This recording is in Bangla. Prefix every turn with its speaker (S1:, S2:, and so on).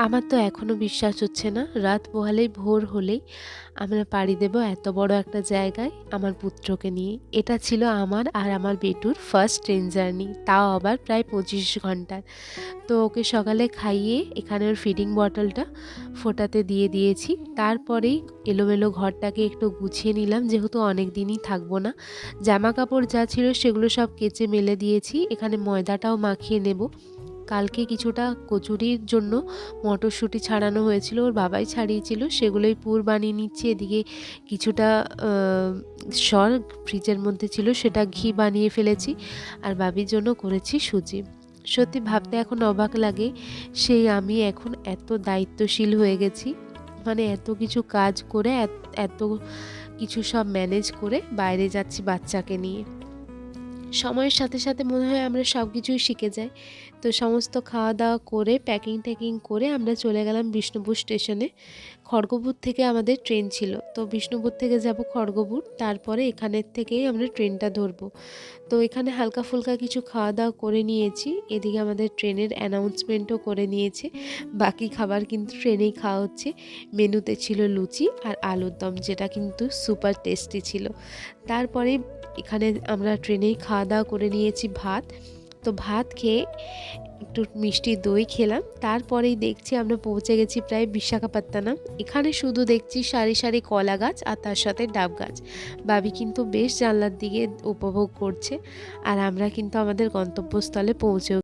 S1: আমার তো এখনো বিশ্বাস হচ্ছে না, রাত পোহালেই ভোর হলেই আমরা পাড়ি দেব এত বড় একটা জায়গায় আমার পুত্রকে নিয়ে। এটা ছিল আমার আর আমার বেটুর ফার্স্ট ট্রেন জার্নি, তাও আবার প্রায় 25 ঘন্টার। তো ওকে সকালে খাইয়ে এখানে ওর ফিডিং বটলটা ফোটাতে দিয়ে দিয়েছি। তারপরেই এলোমেলো ঘরটাকে একটু গুছিয়ে নিলাম, যেহেতু অনেক দিনই থাকবো না। জামা কাপড় যা ছিল সেগুলো সব কেচে মেলে দিয়েছি। এখানে ময়দাটাও মাখিয়ে নেব। কালকে কিছুটা কচুরির জন্য মটরশুঁটি ছাড়ানো হয়েছিল, ওর বাবাই ছাড়িয়েছিল, সেগুলোই পুর বানিয়ে নিচ্ছি। এদিকে কিছুটা সর ফ্রিজের মধ্যে ছিল, সেটা ঘি বানিয়ে ফেলেছি। আর বাবির জন্য করেছি সুজি। সত্যি ভাবতে এখন অবাক লাগে, সেই আমি এখন এত দায়িত্বশীল হয়ে গেছি। মানে এত কিছু কাজ করে এত কিছু সব ম্যানেজ করে বাইরে যাচ্ছি বাচ্চাকে নিয়ে। সময়ের সাথে সাথে মনে হয় আমরা সব কিছুই শিখে যাই। তো সমস্ত খাওয়া দাওয়া করে প্যাকিং ট্যাকিং করে আমরা চলে গেলাম বিষ্ণুপুর স্টেশনে। খড়গপুর থেকে আমাদের ট্রেন ছিল, তো বিষ্ণুপুর থেকে যাব খড়গপুর, তারপরে এখানের থেকেই আমরা ট্রেনটা ধরবো। তো এখানে হালকা ফুলকা কিছু খাওয়া দাওয়া করে নিয়েছি। এদিকে আমাদের ট্রেনের অ্যানাউন্সমেন্টও করে নিয়েছে। বাকি খাবার কিন্তু ট্রেনেই খাওয়া হচ্ছে। মেনুতে ছিল লুচি আর আলুর দম, যেটা কিন্তু সুপার টেস্টি ছিল। তারপরে এখানে আমরা ট্রেনেই খাওয়া দাওয়া করে নিয়েছি ভাত। তো ভাত খেয়ে একটু মিষ্টি দই খেলাম। তারপরেই দেখছি আমরা পৌঁছে গেছি প্রায় বিশাখাপত্তনম। এখানে শুধু দেখছি সারি সারি কলা গাছ আর তার সাথে ডাব গাছ। বাবি কিন্তু বেশ জানলার দিকে উপভোগ করছে। আর আমরা কিন্তু আমাদের গন্তব্যস্থলে পৌঁছেও